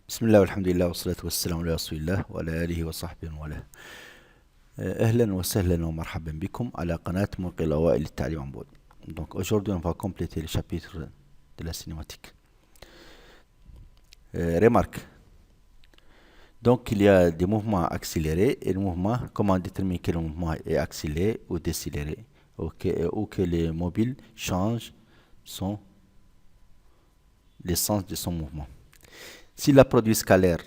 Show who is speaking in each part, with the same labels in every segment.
Speaker 1: بسم الله والحمد لله والصلاة والسلام على رسول الله وعلى آله وصحبه وله. أهلا وسهلا ومرحبا بكم على قناة منقذ الأوائل للتعليم عن بعد. Donc aujourd'hui on va compléter le chapitre de la cinématique. Remarque. Donc il y a des mouvements accélérés et le mouvement, comment déterminer que le mouvement est accéléré ou décéléré ou que le mobile change le sens de son mouvement. Si la produit scalaire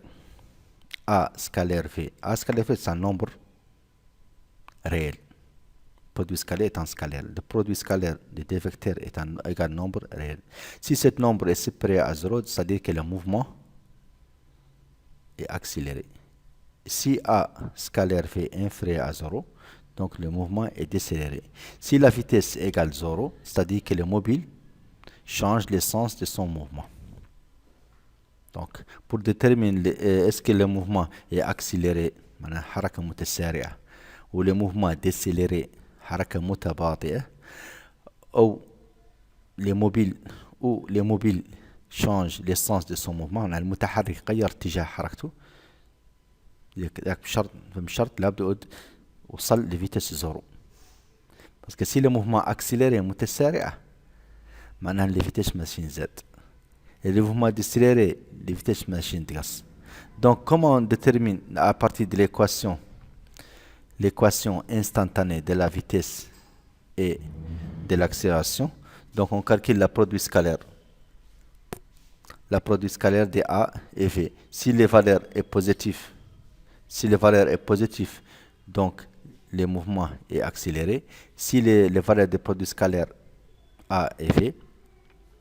Speaker 1: A scalaire V, A scalaire V c'est un nombre réel. Le produit scalaire est un scalaire. Le produit scalaire de deux vecteurs est un égal nombre réel. Si ce nombre est supérieur à 0, c'est-à-dire que le mouvement est accéléré. Si A scalaire V est inférieur à 0, donc le mouvement est décéléré. Si la vitesse égale 0, c'est-à-dire que le mobile change le sens de son mouvement. Donc, pour déterminer est-ce que le mouvement est accéléré, حركة متسارعة, ou le mouvement décéléré, حركة متباطئة, ou les mobiles changent le sens de son mouvement, المتحرك غير اتجاه حركته, بشرط لابد وصل لفيتس زيرو. Parce que si le mouvement accéléré متسارع, معناها الفيتس ماشين زاد. Et le mouvement décéléré, les vitesses machine dégassent. Donc, comment on détermine à partir de l'équation instantanée de la vitesse et de l'accélération? Donc, on calcule la produit scalaire de A et V. Si le valeur est positif, donc le mouvement est accéléré. Si les valeurs des produits scalaires A et V,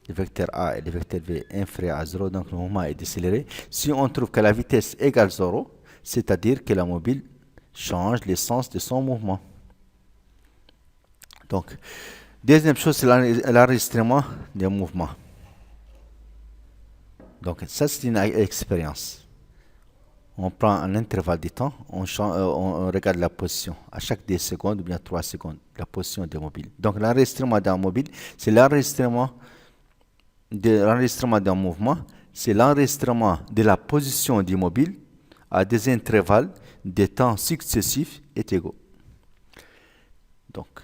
Speaker 1: le vecteur A et le vecteur V inférieur à 0, donc le mouvement est décéléré. Si on trouve que la vitesse égale 0, c'est-à-dire que la mobile change le sens de son mouvement. Donc, deuxième chose, c'est l'enregistrement des mouvements. Donc, ça, c'est une expérience. On prend un intervalle de temps, on regarde la position à chaque 10 secondes ou bien 3 secondes, la position des mobiles. Donc, l'enregistrement d'un mobile, c'est l'enregistrement d'un mouvement, c'est l'enregistrement de la position du mobile à des intervalles de temps successifs et égaux. Donc,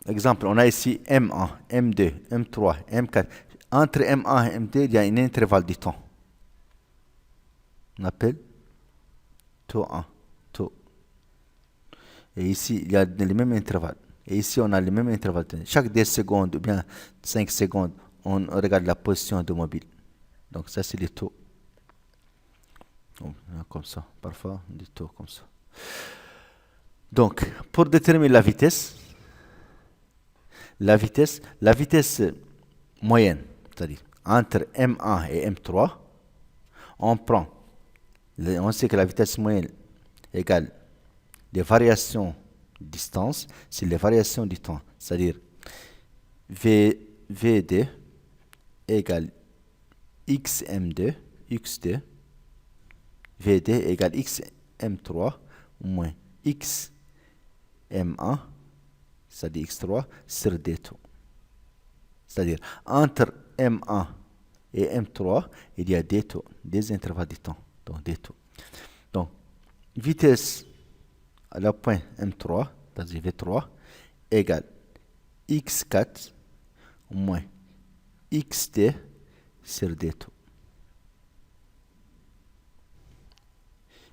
Speaker 1: exemple, on a ici M1, M2, M3, M4. Entre M1 et M2, il y a un intervalle de temps. On appelle taux 1, taux. Et ici, il y a le même intervalle. Et ici, on a le même intervalle. Chaque 10 secondes ou bien 5 secondes, on regarde la position du mobile. Donc ça, c'est les taux. Comme ça. Parfois, des taux comme ça. Donc, pour déterminer la vitesse moyenne, c'est-à-dire entre M1 et M3, on sait que la vitesse moyenne égale les variations de distance, c'est les variations du temps, c'est-à-dire VD égale XM2, XD, VD égale XM3 moins XM1, c'est-à-dire X3, sur D2. C'est-à-dire, entre M1 et M3, il y a D2, des intervalles de temps, donc D2. Donc, vitesse à la point M3, c'est-à-dire V3, égale X4 moins XD sur D2.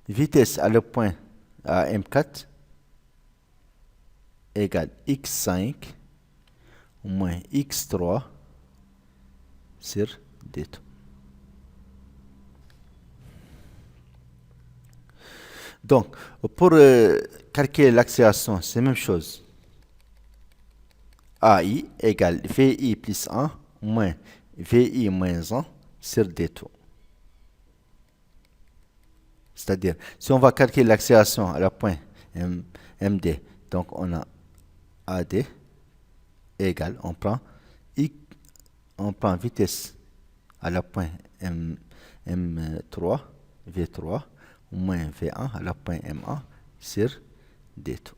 Speaker 1: Vitesse à le point à M4 égale X5 moins X3 sur D2. Donc, pour calculer l'accélération, c'est la même chose. AI égale VI plus 1 moins VI moins 1 sur D2. C'est-à-dire, si on va calculer l'accélération à la point MD, donc on a AD égale, on prend vitesse à la point M3, V3, moins V1 à la point M1 sur D2.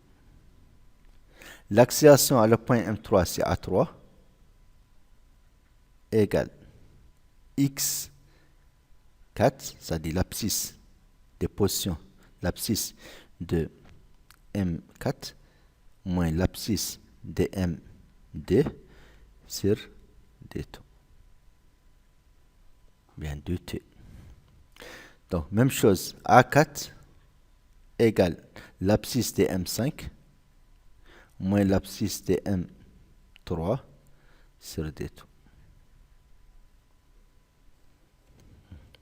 Speaker 1: L'accélération à la point M3, c'est A3, égale X 4, c'est-à-dire l'abscisse des positions, l'abscisse de M4 moins l'abscisse de MD sur D2. Bien 2T. Donc, même chose, A4 égale l'abscisse de M5 moins l'abscisse de M3 sur D2.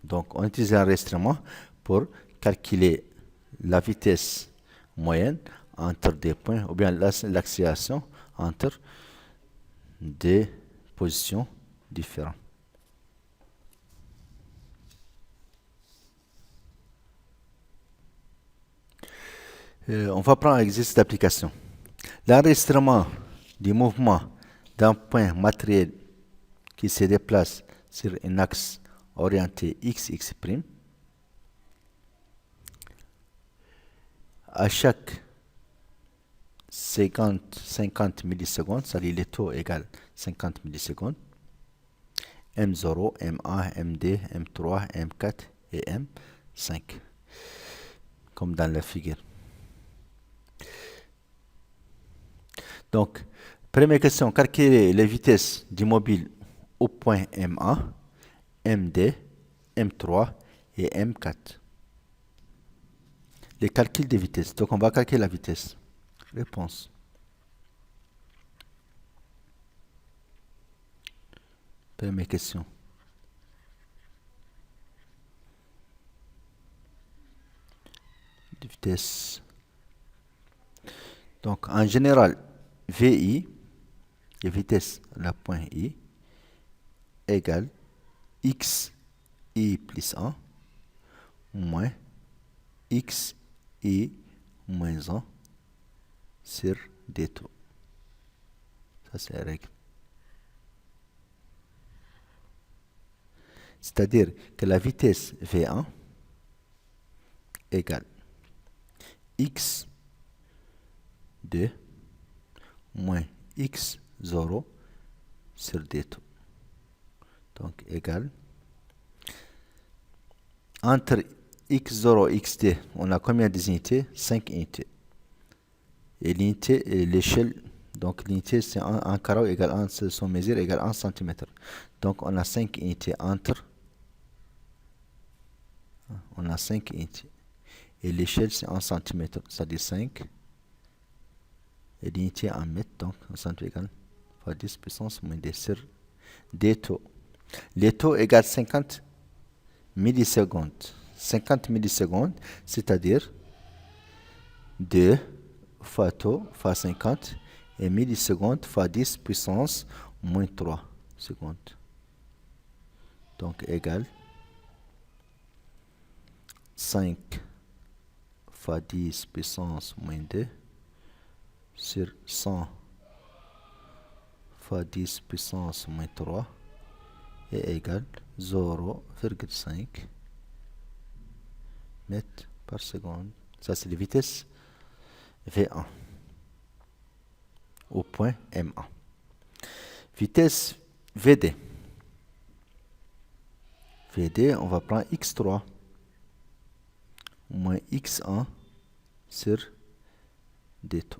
Speaker 1: Donc, on utilise l'enregistrement pour calculer la vitesse moyenne entre des points, ou bien l'accélération entre des positions différentes. On va prendre un exercice d'application. L'enregistrement du mouvement d'un point matériel qui se déplace sur un axe orienté XX'. À chaque 50 millisecondes, c'est-à-dire le taux égale 50 millisecondes, M0, M1, MD, M3, M4 et M5, comme dans la figure. Donc, première question, calculer les vitesses du mobile au point M1, MD, M3 et M4. Les calculs des vitesses. Donc, on va calculer la vitesse. Réponse. Première question. De vitesse. Donc, en général, VI, la vitesse, la point I, égale XI plus 1 moins XI moins 1 sur D2. Ça, c'est la règle. C'est-à-dire que la vitesse V1 égale X2 moins X0 sur D2. Donc, égale. Entre X0 et XD, on a combien d'unités? 5 unités. Et l'unité, l'échelle, donc l'unité, c'est 1 carreau égale 1, son mesure égale 1 cm. Donc, on a 5 unités entre. On a 5 unités. Et l'échelle, c'est 1 cm, c'est-à-dire 5. Et l'unité en mètres, donc 1 cm égale fois 10 puissance moins 10 sur D taux. Les taux égale 50 millisecondes. 50 millisecondes, c'est-à-dire 2 fois taux fois 50 et millisecondes fois 10 puissance moins 3 secondes. Donc égale 5 fois 10 puissance moins 2 sur 100 fois 10 puissance moins 3 est égal 0,5 mètres par seconde. Ça, c'est la vitesse V1 au point M1. Vitesse VD. VD, on va prendre X3 moins X1 sur D2.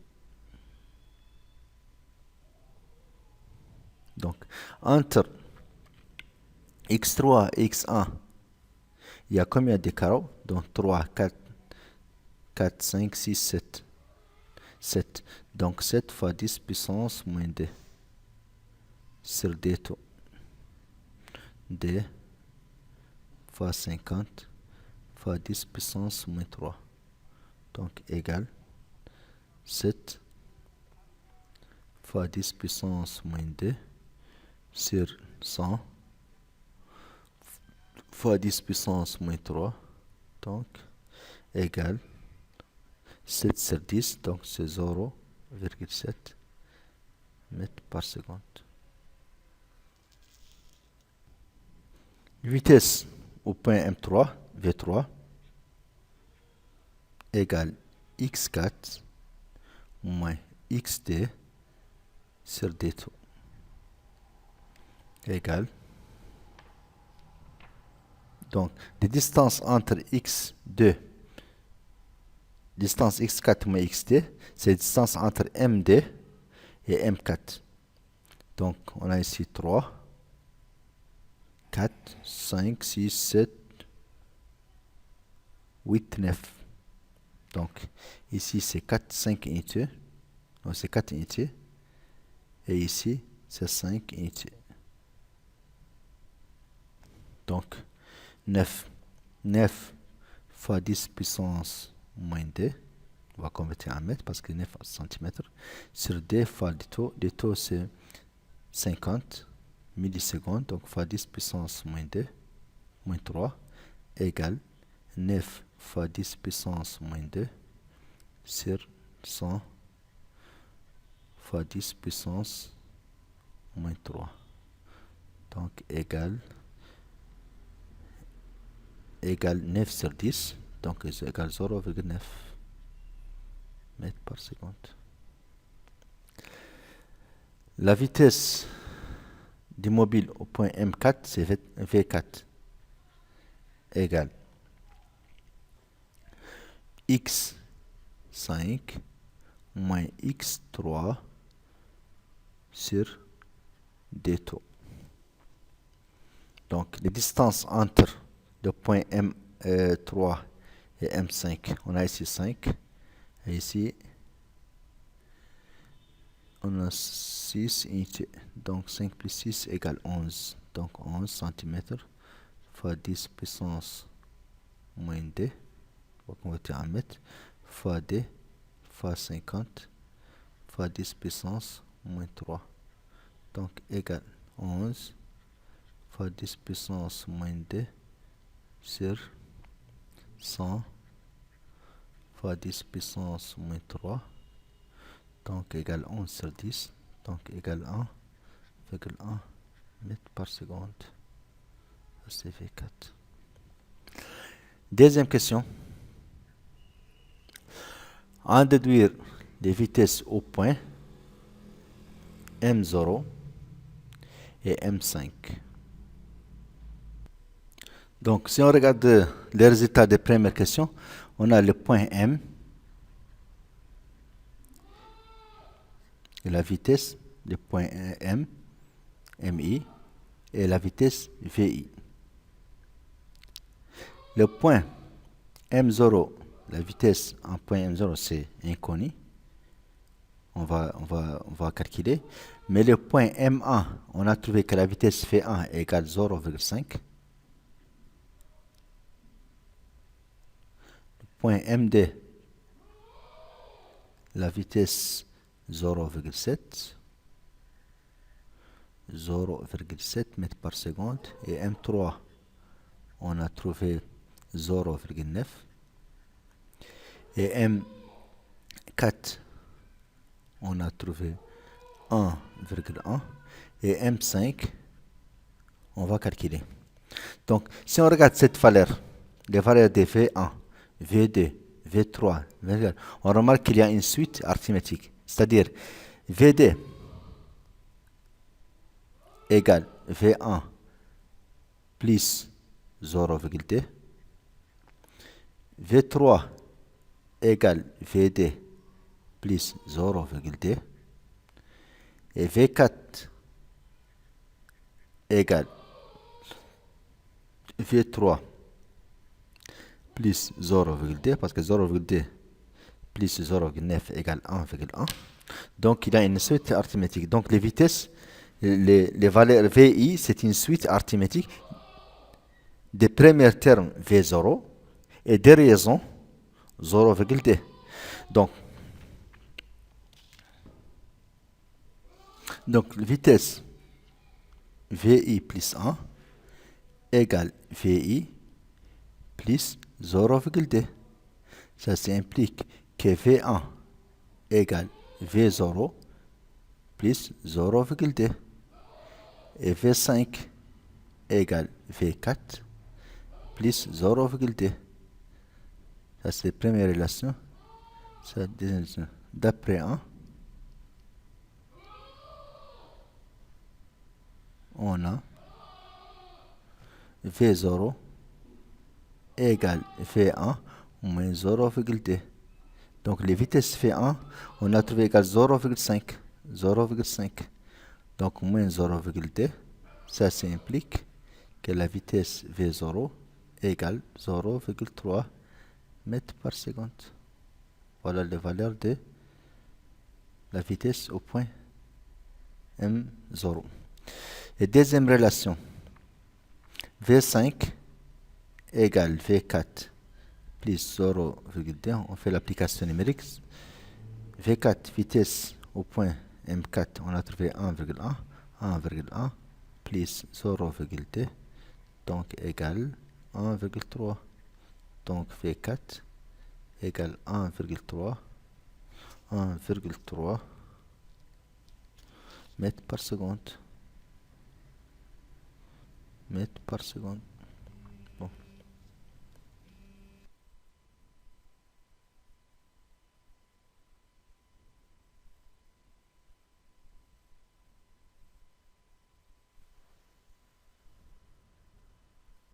Speaker 1: Donc, entre X3 et X1, il y a combien de carreaux? Donc, 3, 4, 5, 6, 7. 7. Donc, 7 fois 10 puissance moins 2 sur D2. D fois 50 fois 10 puissance moins 3. Donc, égale 7 fois 10 puissance moins 2 sur 100 fois 10 puissance moins 3. Donc, égale 7 sur 10, donc c'est 0,7 mètres par seconde. Vitesse au point M3, V3, égale X4 moins XD sur D2 égale Donc, les distances entre x2, distance x4 moins x2, c'est la distance entre M2 et M4. Donc, on a ici 3, 4, 5, 6, 7, 8, 9. Donc, ici, c'est 4, 5 unités. Donc, c'est 4 unités. Et ici, c'est 5 unités. Donc, 9. 9 fois 10 puissance moins 2. On va convertir en mètres parce que 9 cm. Sur 2 fois le taux. Le taux, c'est 50 millisecondes. Donc, fois 10 puissance moins 2, moins 3, égale 9 fois 10 puissance moins 2 sur 100 fois 10 puissance moins 3. Donc, égale 9 sur 10. Donc, c'est égal 0,9 mètres par seconde. La vitesse du mobile au point M4, c'est V4 égale x5 moins x3 sur d taux. Donc, les distances entre le point M3 et M5, on a ici 5, et ici, on a 6 unités. Donc, 5 plus 6 égale 11. Donc, 11 cm fois 10 puissance moins 2, on va convertir en mètres, fois 2, fois 50, fois 10 puissance moins 3. Donc, égale 11 fois 10 puissance moins 2 sur 100 fois 10 puissance moins 3. Donc, égale 11 sur 10. Donc, égale 1,1 mètre par seconde. C'est V4. Deuxième question. En déduire les vitesses au point M0 et M5. Donc, si on regarde les résultats des premières questions, on a le point M et la vitesse, le point M, MI, et la vitesse VI. Le point M0, la vitesse en point M0, c'est inconnu. On va calculer. Mais le point M1, on a trouvé que la vitesse V1 égale 0,5. Le point M2, la vitesse 0,7. 0,7 mètres par seconde. Et M3, on a trouvé 0,9. Et M4, on a trouvé 1,1. Et M5, on va calculer. Donc, si on regarde cette valeur, les valeurs de V1, V2, V3, V4, on remarque qu'il y a une suite arithmétique. C'est-à-dire, V2 égale V1 plus 0,2. V3 égale V2 plus 0,2. Et V4 égale V3 plus 0,2, parce que 0,2 plus 0,9 égale 1,1. Donc, il y a une suite arithmétique. Donc, les vitesses, les valeurs VI, c'est une suite arithmétique des premiers termes V0 et des raisons 0,2. Donc, vitesse VI plus 1 égale VI plus 0,2. Ça implique que V1 égale V0 plus 0,2. Et V5 égale V4 plus 0,2. Ça, c'est la première relation. Ça, deuxième relation. D'après 1, on a V0 égale V1 moins 0,2. Donc les vitesses V1, on a trouvé égale 0,5. 0,5. Donc moins 0,2, ça implique que la vitesse V0 égale 0,3 mètres par seconde. Voilà les valeurs de la vitesse au point M0. Et deuxième relation, V5 égale V4 plus 0,2. On fait l'application numérique. V4, vitesse au point M4, on a trouvé 1,1. 1,1 plus 0,2, donc égale 1,3. Donc V4 égale 1,3 mètres par seconde. Mètres par seconde.